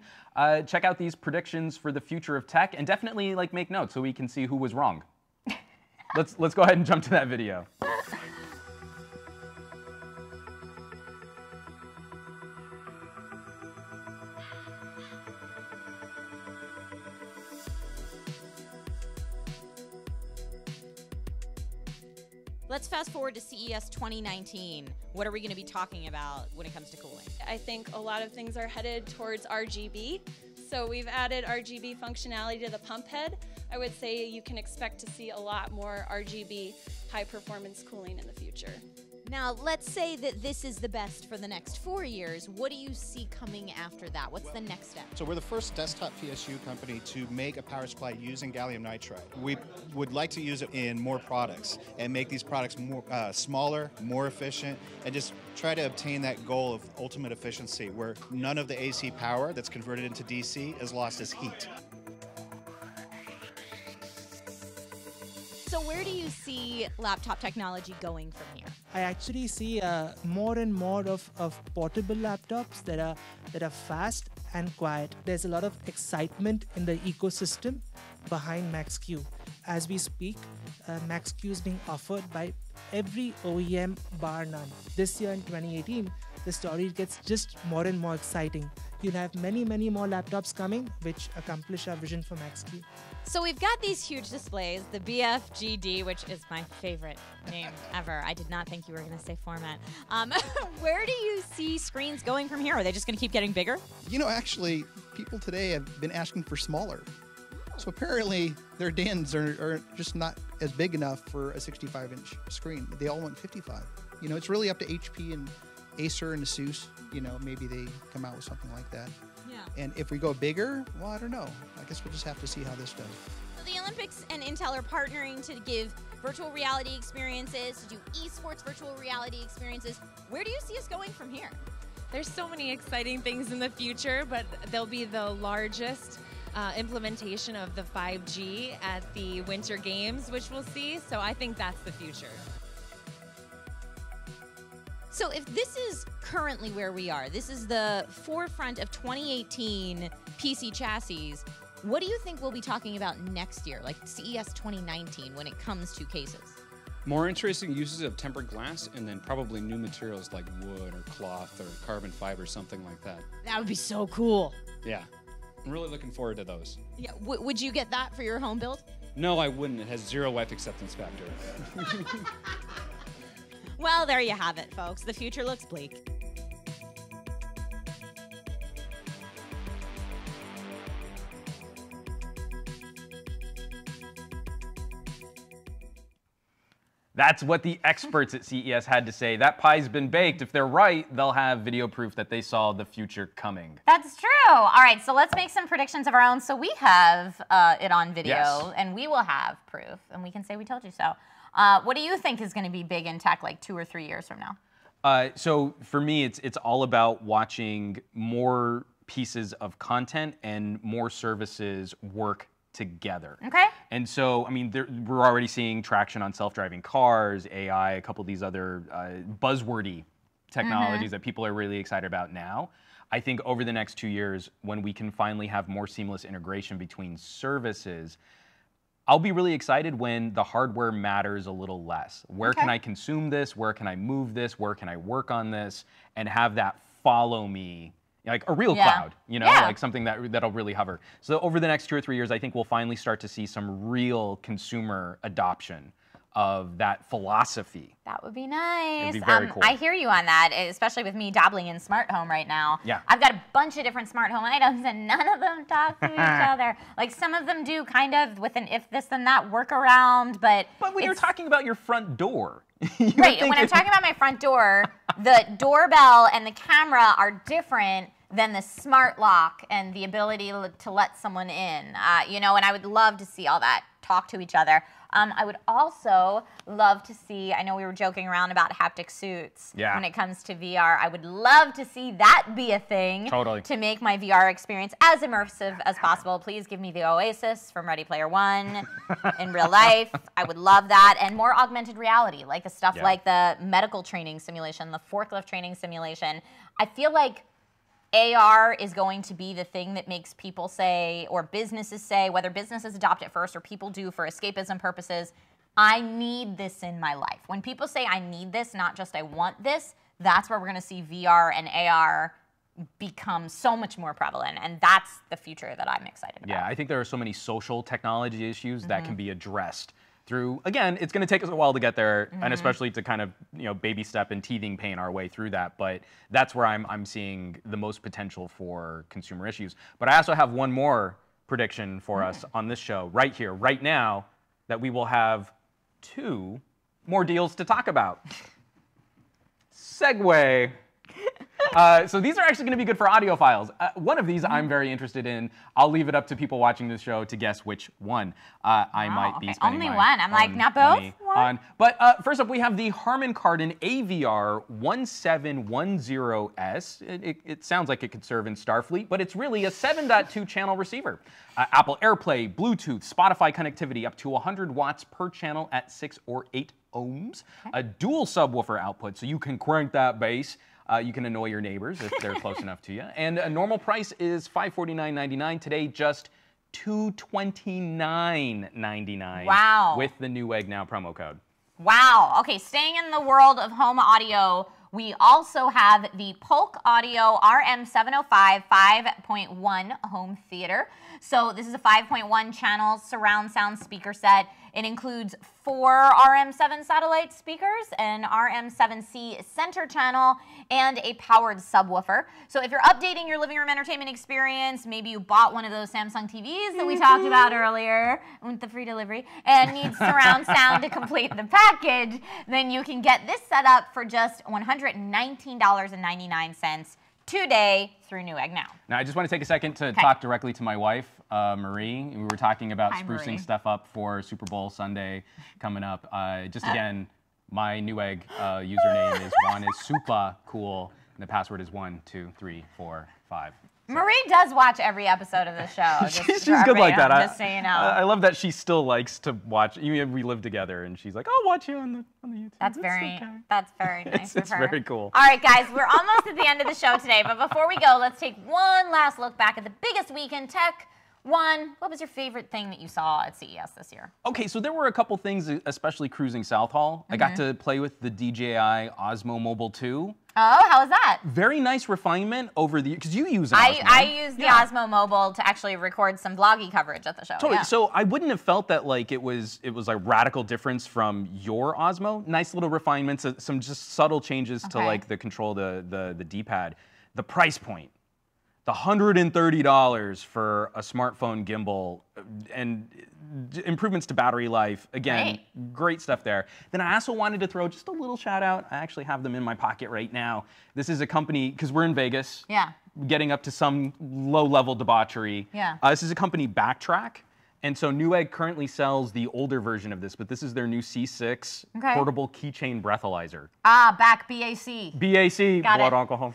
Check out these predictions for the future of tech, and definitely like make notes so we can see who was wrong. Let's go ahead and jump to that video. Let's fast forward to CES 2019. What are we going to be talking about when it comes to cooling? I think a lot of things are headed towards RGB. So we've added RGB functionality to the pump head. I would say you can expect to see a lot more RGB high performance cooling in the future. Now, let's say that this is the best for the next 4 years. What do you see coming after that? What's the next step? So we're the first desktop PSU company to make a power supply using gallium nitride. We would like to use it in more products and make these products more smaller, more efficient, and just try to obtain that goal of ultimate efficiency where none of the AC power that's converted into DC is lost as heat. So where do you see laptop technology going from here? I actually see more and more of portable laptops that are fast and quiet. There's a lot of excitement in the ecosystem behind Max-Q. As we speak, Max-Q is being offered by every OEM bar none. This year in 2018, the story gets just more and more exciting. You'll have many, many more laptops coming, which accomplish our vision for Max-Q. So we've got these huge displays, the BFGD, which is my favorite name ever. I did not think you were going to say format. Where do you see screens going from here? Are they just going to keep getting bigger? You know, actually, people today have been asking for smaller. So apparently, their DINs are just not as big enough for a 65-inch screen. They all want 55. You know, it's really up to HP and Acer and ASUS, you know, maybe they come out with something like that. Yeah. And if we go bigger, well, I don't know. I guess we'll just have to see how this does. So the Olympics and Intel are partnering to give virtual reality experiences, to do esports virtual reality experiences. Where do you see us going from here? There's so many exciting things in the future, but they'll be the largest implementation of the 5G at the Winter Games, which we'll see. So I think that's the future. So if this is currently where we are, this is the forefront of 2018 PC chassis, what do you think we'll be talking about next year, like CES 2019, when it comes to cases? More interesting uses of tempered glass, and then probably new materials like wood or cloth or carbon fiber, something like that. That would be so cool. Yeah, I'm really looking forward to those. Yeah, would you get that for your home build? No, I wouldn't. It has zero wife acceptance factor. Well, there you have it, folks. The future looks bleak. That's what the experts at CES had to say. That pie's been baked. If they're right, they'll have video proof that they saw the future coming. That's true. All right, so let's make some predictions of our own. So we have it on video, Yes. and we will have proof, and we can say we told you so. What do you think is going to be big in tech like 2 or 3 years from now? So for me, it's all about watching more pieces of content and more services work together. Okay. And so, I mean, we're already seeing traction on self-driving cars, AI, a couple of these other buzzwordy technologies that people are really excited about now. I think over the next 2 years, when we can finally have more seamless integration between services, I'll be really excited when the hardware matters a little less. Where can I consume this? Where can I move this? Where can I work on this? And have that follow me, like a real cloud, you know, like something that'll really hover. So over the next 2 or 3 years, I think we'll finally start to see some real consumer adoption of that philosophy. That would be nice. It'd be very cool. I hear you on that, especially with me dabbling in smart home right now. Yeah. I've got a bunch of different smart home items, and none of them talk to each other. Like some of them do kind of with an if this then that workaround, but when you're talking about your front door. Right, and when I'm talking about my front door, the doorbell and the camera are different than the smart lock and the ability to let someone in, you know, and I would love to see all that talk to each other. I would also love to see, I know we were joking around about haptic suits when it comes to VR. I would love to see that be a thing to make my VR experience as immersive as possible. Please give me the Oasis from Ready Player One in real life. I would love that. And more augmented reality, like the stuff like the medical training simulation, the forklift training simulation. I feel like AR is going to be the thing that makes people say, or businesses say, whether businesses adopt it first or people do for escapism purposes, I need this in my life. When people say I need this, not just I want this, that's where we're going to see VR and AR become so much more prevalent, and that's the future that I'm excited about. Yeah, I think there are so many social technology issues that can be addressed through, again, it's going to take us a while to get there, and especially to kind of, you know, baby step and teething pain our way through that. But that's where I'm seeing the most potential for consumer issues. But I also have one more prediction for us on this show right here, right now, that we will have 2 more deals to talk about. Segue. So these are actually going to be good for audiophiles. One of these I'm very interested in. I'll leave it up to people watching this show to guess which one I might be spending Only my one. I'm like, own not both? money on. But first up, we have the Harman Kardon AVR 1710S. It sounds like it could serve in Starfleet, but it's really a 7.2 channel receiver. Apple AirPlay, Bluetooth, Spotify connectivity up to 100 watts per channel at 6 or 8 ohms. A dual subwoofer output, so you can crank that bass. You can annoy your neighbors if they're close enough to you. And a normal price is $549.99. Today, just $229.99. Wow. With the Newegg Now promo code. Wow. Okay, staying in the world of home audio, we also have the Polk Audio RM705 5.1 home theater. So this is a 5.1 channel surround sound speaker set. It includes 4 RM7 satellite speakers, an RM7C center channel, and a powered subwoofer. So if you're updating your living room entertainment experience, maybe you bought one of those Samsung TVs that we talked about earlier with the free delivery and need surround sound to complete the package, then you can get this set up for just $119.99 today through Newegg Now. Now, I just want to take a second to talk directly to my wife, Marie. We were talking about sprucing Marie. stuff up for Super Bowl Sunday coming up. Just again, my Newegg username is Juan is super cool, and the password is 1, 2, 3, 4, 5. Marie does watch every episode of the show. She's good like that. Just so you know. I love that she still likes to watch. We live together, and she's like, "I'll watch you on the YouTube." That's very nice It's of her. very cool. All right, guys, we're almost at the end of the show today, but before we go, let's take one last look back at the biggest week in tech. Juan, what was your favorite thing that you saw at CES this year? Okay, so there were a couple things, especially cruising South Hall. I got to play with the DJI Osmo Mobile 2. Oh, how was that? Very nice refinement over the, because you use an Osmo. I used the Osmo Mobile to actually record some vloggy coverage at the show. Totally. Yeah. So I wouldn't have felt that like it was a radical difference from your Osmo. Nice little refinements, some just subtle changes to like the control, the D-pad. The price point. The $130 for a smartphone gimbal and improvements to battery life. Again, great stuff there. Then I also wanted to throw just a little shout out. I actually have them in my pocket right now. This is a company, because we're in Vegas, getting up to some low-level debauchery. This is a company, Backtrack. And so Newegg currently sells the older version of this, but this is their new C6 portable keychain breathalyzer. BAC. BAC, Got blood it. alcohol.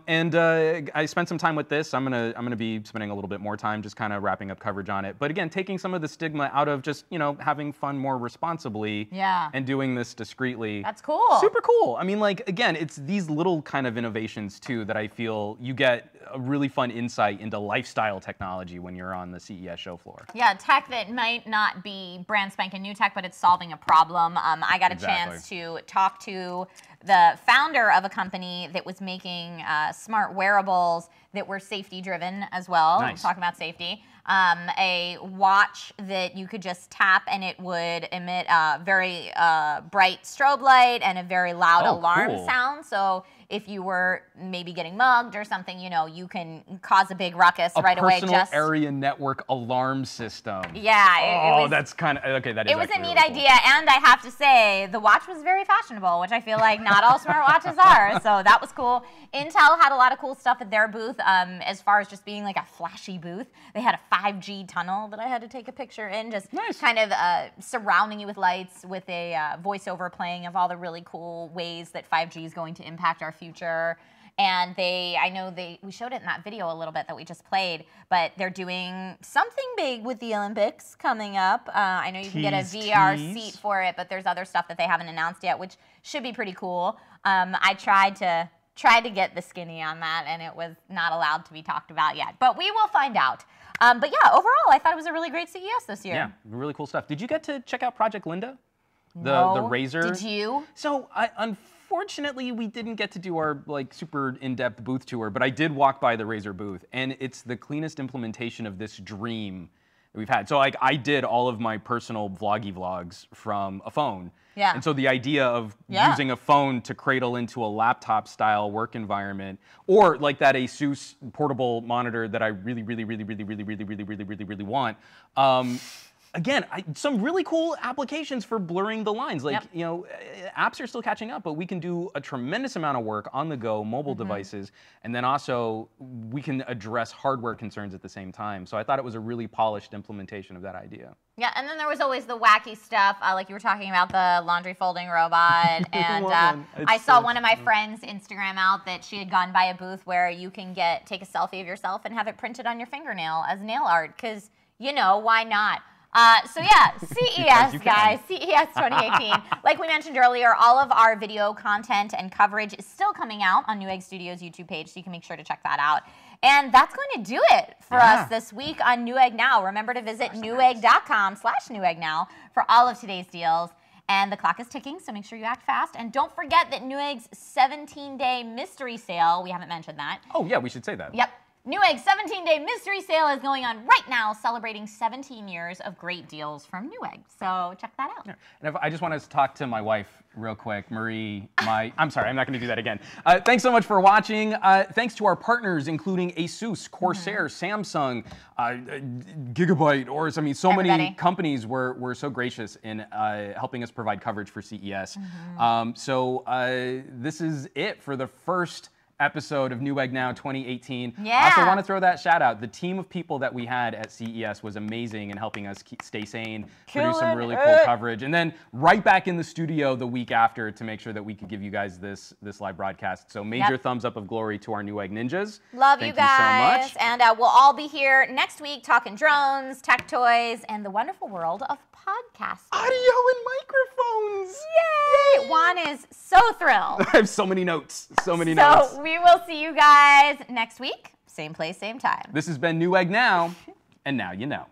And I spent some time with this. I'm gonna be spending a little bit more time just kind of wrapping up coverage on it. But again, taking some of the stigma out of just having fun more responsibly. And doing this discreetly. That's cool. Super cool. I mean, like again, it's these little kind of innovations too that I feel you get a really fun insight into lifestyle technology when you're on the CES show floor. Yeah, tech that might not be brand spanking new tech, but it's solving a problem. I got a chance to talk to the founder of a company that was making smart wearables that were safety driven as well. Nice. Talking about safety. A watch that you could just tap and it would emit a very bright strobe light and a very loud alarm sound. So if you were maybe getting mugged or something, you can cause a big ruckus right away. A personal area network alarm system. Yeah. That's kind of, okay, that is It was a neat really cool. idea, and I have to say, the watch was very fashionable, which I feel like not all smartwatches are, so that was cool. Intel had a lot of cool stuff at their booth, as far as just being like a flashy booth. They had a 5G tunnel that I had to take a picture in, just kind of surrounding you with lights with a voiceover playing of all the really cool ways that 5G is going to impact our future. And we showed it in that video a little bit that we just played, but they're doing something big with the Olympics coming up. I know you can get a VR seat for it, but there's other stuff that they haven't announced yet, which should be pretty cool. I tried to get the skinny on that, and it was not allowed to be talked about yet, but we will find out. But yeah, overall, I thought it was a really great CES this year. Yeah, really cool stuff. Did you get to check out Project Linda? The Razer? Did you? So, unfortunately, we didn't get to do our super in-depth booth tour, but I did walk by the Razer booth, and it's the cleanest implementation of this dream that we've had. So I did all of my personal vlogs from a phone. Yeah. And so the idea of using a phone to cradle into a laptop-style work environment, or like that ASUS portable monitor that I really want. Again, some really cool applications for blurring the lines. Apps are still catching up, but we can do a tremendous amount of work on the go, mobile devices, and then also we can address hardware concerns at the same time. So I thought it was a really polished implementation of that idea. Yeah, and then there was always the wacky stuff, like you were talking about the laundry folding robot, and I saw one of my friends Instagram out that she had gone by a booth where you can take a selfie of yourself and have it printed on your fingernail as nail art, because, why not? So yeah, CES, guys, CES 2018. Like we mentioned earlier, all of our video content and coverage is still coming out on Newegg Studios YouTube page, so you can make sure to check that out. And that's going to do it for us this week on Newegg Now. Remember to visit newegg.com/Newegg Now for all of today's deals. And the clock is ticking, so make sure you act fast. And don't forget that Newegg's 17-day mystery sale, we haven't mentioned that. Oh yeah, we should say that. Yep. Newegg's 17-day mystery sale is going on right now, celebrating 17 years of great deals from Newegg. So check that out. Yeah. And if I just want to talk to my wife real quick, Marie. I'm sorry, I'm not going to do that again. Thanks so much for watching. Thanks to our partners, including ASUS, Corsair, Samsung, Gigabyte, or I mean, so many companies were so gracious in helping us provide coverage for CES. This is it for the first episode of Newegg Now 2018. Yeah. I also want to throw that shout out. The team of people that we had at CES was amazing in helping us stay sane, produce some really cool coverage, and then right back in the studio the week after to make sure that we could give you guys this live broadcast. So major thumbs up of glory to our Newegg ninjas. Love Thank you guys. so much. And we'll all be here next week talking drones, tech toys, and the wonderful world of podcasting. Audio and microphones. Yay! Juan is so thrilled. I have so many notes. So many notes. So we will see you guys next week. Same place, same time. This has been Newegg Now, and now you know.